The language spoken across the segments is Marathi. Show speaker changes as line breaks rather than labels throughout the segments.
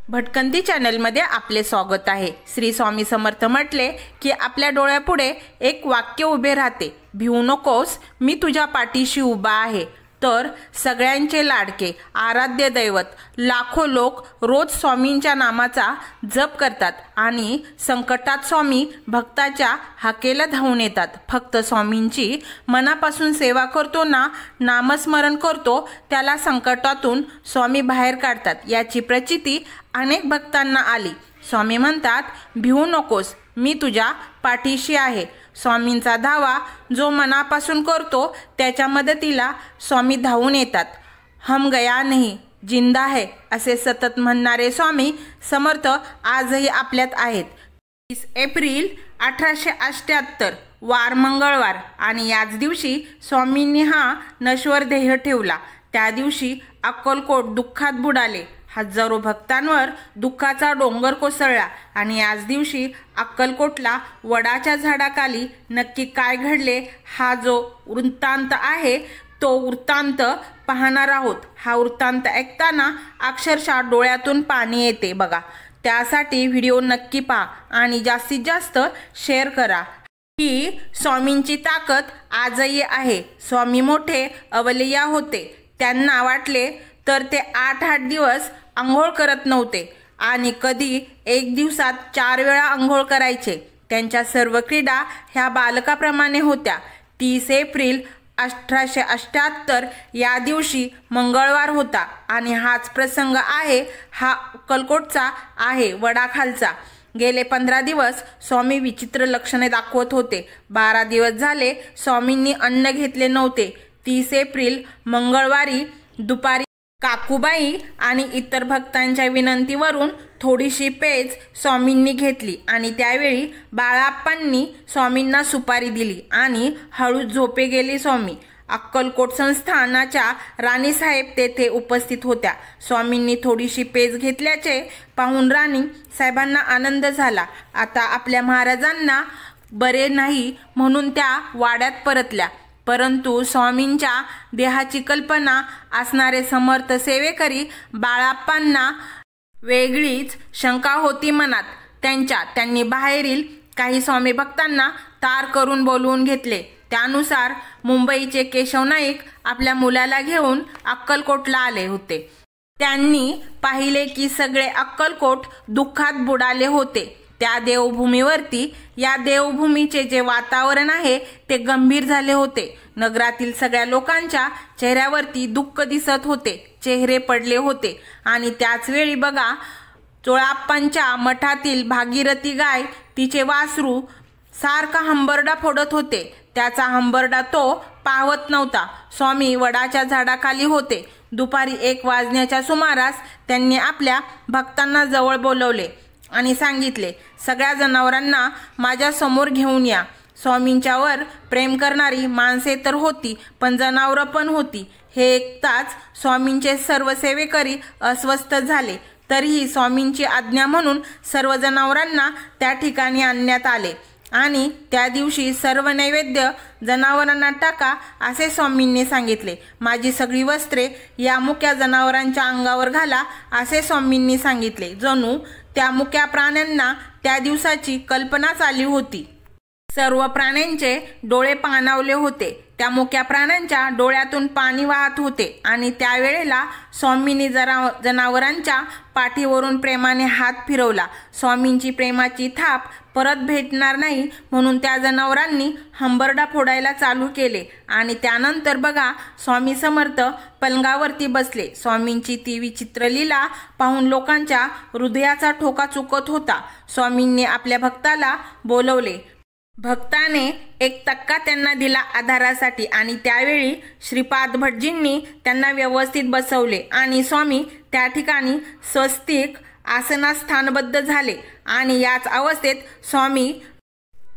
भटकंती चॅनलमध्ये आपले स्वागत आहे। श्री स्वामी समर्थ म्हटले की आपल्या डोळ्यापुढे एक वाक्य उभे राहते, भिवू नकोस, मी तुझ्या पाठीशी उभा आहे। तर सगळ्यांचे लाडके आराध्य दैवत लाखो लोक रोज स्वामींच्या नामाचा जप करतात आणि संकटात स्वामी भक्ताच्या हाकेला धावून येतात। फक्त स्वामींची मनापासून सेवा करतो ना, नामस्मरण करतो, त्याला संकटातून स्वामी बाहेर काढतात। याची प्रचिती अनेक भक्तांना आली। स्वामी म्हणतात, भिवू नकोस, मी तुझ्या पाठीशी आहे। स्वामींचा धावा जो मनापासून करतो त्याच्या मदतीला स्वामी धावून येतात। हम गया नहीं, जिंदा है असे सतत म्हणणारे स्वामी समर्थ आजही आपल्यात आहेत। 30 एप्रिल 1878 वार मंगळवार आणि याच दिवशी स्वामींनी हा नश्वर देह ठेवला। त्या दिवशी अक्कलकोट दुःखात बुडाले। हजारो भक्तांवर दुःखाचा डोंगर कोसळला आणि याच दिवशी अक्कलकोटला वडाच्या झाडाखाली नक्की काय घडले हा जो वृत्तांत आहे तो वृत्तांत पाहणार आहोत। हा वृत्तांत ऐकताना अक्षरशः डोळ्यातून पाणी येते बघा। त्यासाठी व्हिडिओ नक्की पहा आणि जास्तीत जास्त शेअर करा। ही स्वामींची ताकद आजही आहे। स्वामी मोठे अवलिया होते। त्यांना वाटले तर ते 8 दिवस अंघोळ करत नव्हते आणि कधी एक दिवसात 4 वेळा अंघोळ करायचे। त्यांच्या सर्व क्रीडा ह्या बालकाप्रमाणे होत्या। 30 एप्रिल 1878 या दिवशी मंगळवार होता आणि हाच प्रसंग आहे हा अक्कलकोटचा आहे, वडाखालचा। गेले 15 दिवस स्वामी विचित्र लक्षणे दाखवत होते। 12 दिवस झाले स्वामींनी अन्न घेतले नव्हते। 30 एप्रिल मंगळवारी दुपारी काकूबाई आणि इतर भक्तांच्या विनंतीवरून थोडीशी पेज स्वामींनी घेतली आणि त्यावेळी बाळाप्पांनी स्वामींना सुपारी दिली आणि हळू झोपे गेले स्वामी। अक्कलकोट संस्थानाच्या राणीसाहेब तेथे उपस्थित होत्या। स्वामींनी थोडीशी पेज घेतल्याचे पाहून राणी साहेबांना आनंद झाला। आता आपल्या महाराजांना बरे नाही म्हणून त्या वाड्यात परतल्या। परंतु स्वामींच्या देहाची कल्पना असणारे समर्थ सेवेकरी बाळाप्पांना वेगळीच शंका होती मनात त्यांनी बाहेरील काही स्वामी भक्तांना तार करून बोलवून घेतले। त्यानुसार मुंबईचे केशव नाईक आपल्या मुलाला घेऊन अक्कलकोटला आले होते। त्यांनी पाहिले की सगळे अक्कलकोट दुःखात बुडाले होते। त्या देवभूमीवरती या देवभूमीचे जे वातावरण आहे ते गंभीर झाले होते। नगरातील सगळ्या लोकांच्या चेहऱ्यावरती दुःख दिसत होते, चेहरे पडले होते। आणि त्याच वेळी बघा, चोळाप्पांच्या मठातील भागीरथी गाय तिचे वासरू सारखा हंबरडा फोडत होते। त्याचा हंबरडा तो पाहत नव्हता। स्वामी वडाच्या झाडाखाली होते। दुपारी 1 वाजण्याच्या सुमारास त्यांनी आपल्या भक्तांना जवळ बोलवले आणि सांगितले, सगळ्या जनावरांना माझ्या समोर घेऊन या। स्वामींच्यावर प्रेम करणारी माणसे तर होती पण जनावरं पण होती। हे ऐकताच स्वामींचे सर्व सेवेकरी अस्वस्थ झाले। तरीही स्वामींची आज्ञा म्हणून सर्व जनावरांना त्या ठिकाणी आणण्यात आले आणि त्या दिवशी सर्व नैवेद्य जनावरांना टाका असे स्वामींनी सांगितले। माझी सगळी वस्त्रे या मुक्या जनावरांच्या अंगावर घाला असे स्वामींनी सांगितले। जणू त्या मुक्या प्राण्यांना त्या दिवसाची कल्पनाच आली होती। सर्व प्राण्यांचे डोळे पाणावले होते। त्या मुक्या प्राण्यांच्या डोळ्यातून पाणी वाहत होते आणि त्यावेळेला स्वामींनी जनावरांच्या पाठीवरून प्रेमाने हात फिरवला। स्वामींची प्रेमाची थाप परत भेटणार नाही म्हणून त्या जनावरांनी हंबरडा फोडायला चालू केले आणि त्यानंतर बघा, स्वामी समर्थ पलंगावरती बसले। स्वामींची ती विचित्र लीला पाहून लोकांच्या हृदयाचा ठोका चुकत होता। स्वामींनी आपल्या भक्ताला बोलवले। भक्ताने एक तक्का त्यांना दिला आधारासाठी आणि त्यावेळी श्रीपाद भटजींनी त्यांना व्यवस्थित बसवले आणि स्वामी त्या ठिकाणी स्वस्तिक आसनात स्थानबद्ध झाले आणि याच अवस्थेत स्वामी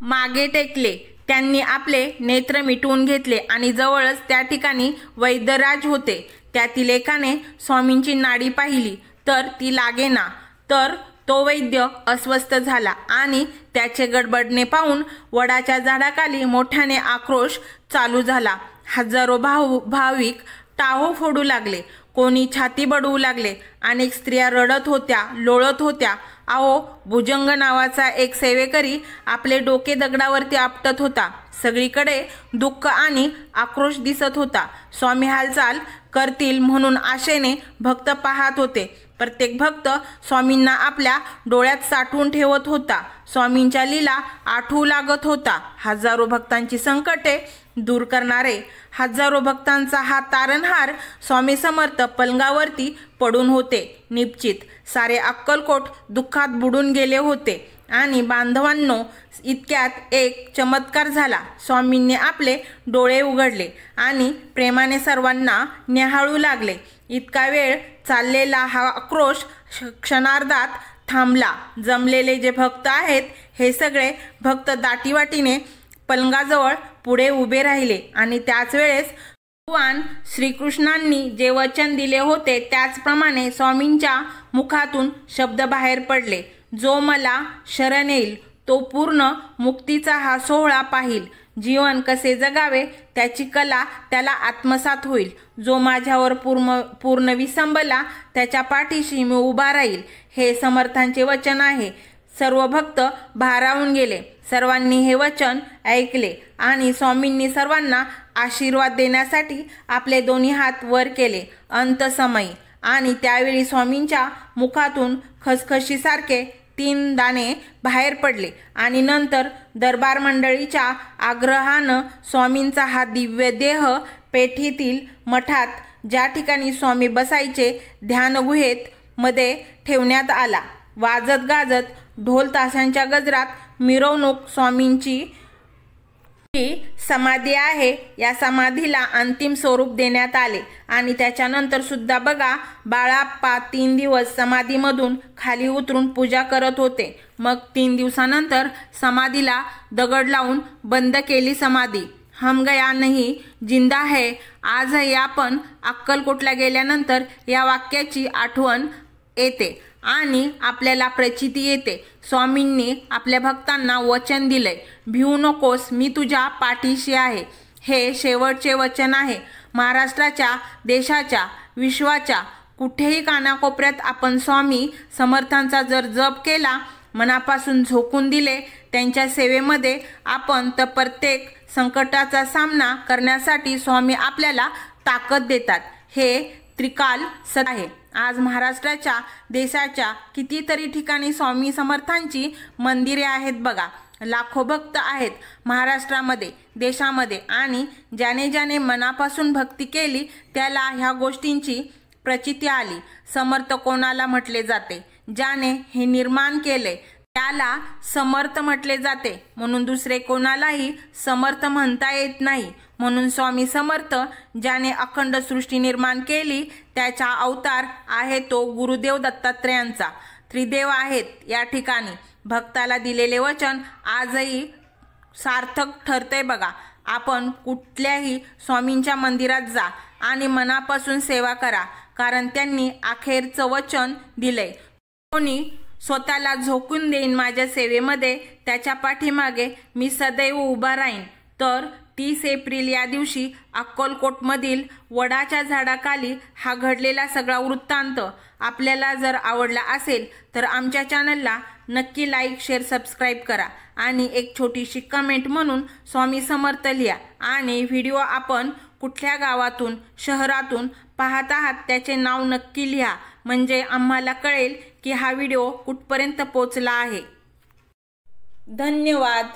मागे टेकले। त्यांनी आपले नेत्र मिटवून घेतले आणि जवळच त्या ठिकाणी वैद्यराज होते। त्यातील एकाने स्वामींची नाडी पाहिली तर ती लागेना, तर तो वैद्य अस्वस्थ झाला आणि त्याचे गडबडणे पाहून वडाच्या झाडाखाली मोठ्याने आक्रोश चालू झाला। हजारो भाविक टाहो फोडू लागले। कोणी छाती बडवू लागले। अनेक स्त्रिया रडत होत्या, लोळत होत्या। अहो, भुजंग नावाचा एक सेवेकरी आपले डोके दगडावरती आपटत होता। सगळीकडे दुःख आणि आक्रोश दिसत होता। स्वामी हालचाल करतील म्हणून आशेने भक्त पाहत होते। प्रत्येक भक्त स्वामींना आपल्या डोळ्यात साठवून ठेवत होता। स्वामींच्या लीला आठवू लागत होता। हजारो भक्तांची संकटे दूर करणारे, हजारो भक्तांचा हा तारणहार स्वामी समर्थ पलंगावरती पडून होते निश्चित। सारे अक्कलकोट दुःखात बुडून गेले होते। आणि बांधवांनो, इतक्यात एक चमत्कार झाला। स्वामींनी आपले डोळे उघडले आणि प्रेमाने सर्वांना निहाळू लागले। इतका वेळ चाललेला हा आक्रोश क्षणार्धात थांबला। जमलेले जे भक्त आहेत हे सगळे भक्त दाटीवाटीने पलंगाजवळ पुढे उभे राहिले आणि त्याच वेळेस भगवान श्रीकृष्णांनी जे वचन दिले होते त्याचप्रमाणे स्वामींच्या मुखातून शब्द बाहेर पडले, जो मला शरण येईल तो पूर्ण मुक्तीचा हा सोहळा पाहिल। जीवन कसे जगावे त्याची कला त्याला आत्मसात होईल। जो माझ्यावर पूर्ण विसंबला त्याच्या पाठीशी मी उभा राहील। हे समर्थांचे वचन आहे। सर्व भक्त भारावून गेले। सर्वांनी हे वचन ऐकले आणि स्वामींनी सर्वांना आशीर्वाद देण्यासाठी आपले दोन्ही हात वर केले। अंतसमयी आणि त्यावेळी स्वामींच्या मुखातून खसखशीसारखे 3 दाणे बाहेर पडले आणि नंतर दरबार मंडळीच्या आग्रहानं स्वामींचा हा दिव्य देह पेठीतील मठात, ज्या ठिकाणी स्वामी बसायचे, ध्यानगुहेत मध्ये ठेवण्यात आला। वाजत गाजत ढोल ताशांच्या गजरात मिरवणूक स्वामींची ही समाधी आहे, या समाधीला अंतिम स्वरूप देण्यात आले। आणि त्याच्यानंतर सुद्धा बघा, बाळाप्पा 3 दिवस समाधीमधून खाली उतरून पूजा करत होते। मग 3 दिवसानंतर समाधीला दगड लावून बंद केली समाधी। हम गया नहीं जिंदा है। आजही आपण अक्कलकोटला गेल्यानंतर या वाक्याची आठवण येते आणि आपल्याला प्रचिती येते। स्वामींनी आपल्या भक्तांना वचन दिलंय, भिवू नकोस, मी तुझ्या पाठीशी आहे। हे शेवटचे वचन आहे। महाराष्ट्राच्या, देशाच्या, विश्वाच्या कुठेही कानाकोपऱ्यात आपण स्वामी समर्थांचा जर जप केला, मनापासून झोकून दिले त्यांच्या सेवेमध्ये आपण, तर प्रत्येक संकटाचा सामना करण्यासाठी स्वामी आपल्याला ताकद देतात। हे त्रिकाल सत्य आहे। आज महाराष्ट्राच्या, देशाच्या कितीतरी ठिकाणी स्वामी समर्थांची मंदिरे आहेत बघा। लाखो भक्त आहेत महाराष्ट्रामध्ये, देशामध्ये आणि ज्याने ज्याने मनापासून भक्ती केली त्याला ह्या गोष्टींची प्रचिती आली। समर्थ कोणाला म्हटले जाते? ज्याने हे निर्माण केले त्याला समर्थ म्हटले जाते। म्हणून दुसरे कोणालाही समर्थ म्हणता येत नाही। म्हणून स्वामी समर्थ ज्याने अखंड सृष्टी निर्माण केली त्याचा अवतार आहे तो गुरुदेव दत्तात्रेयांचा। त्रिदेव आहेत या ठिकाणी। भक्ताला दिलेले वचन आजही सार्थक ठरते बघा। आपण कुठल्याही स्वामींच्या मंदिरात जा आणि मनापासून सेवा करा, कारण त्यांनी अखेरचं वचन दिलंय, कोणी स्वतःला झोकून देईन माझ्या सेवेमध्ये त्याच्या पाठीमागे मी सदैव उभा राहीन। तर 30 एप्रिल या दिवशी अक्कलकोटमधील वडाच्या झाडाखाली हा घडलेला सगळा वृत्तांत आपल्याला जर आवडला असेल तर आमच्या चॅनलला नक्की लाईक, शेअर, सबस्क्राईब करा आणि एक छोटीशी कमेंट म्हणून स्वामी समर्थ लिहा। आणि व्हिडिओ आपण कुठल्या गावातून, शहरातून पाहत आहात त्याचे नाव नक्की लिहा, म्हणजे आम्हाला कळेल की हा व्हिडिओ कुठपर्यंत पोहोचला आहे। धन्यवाद।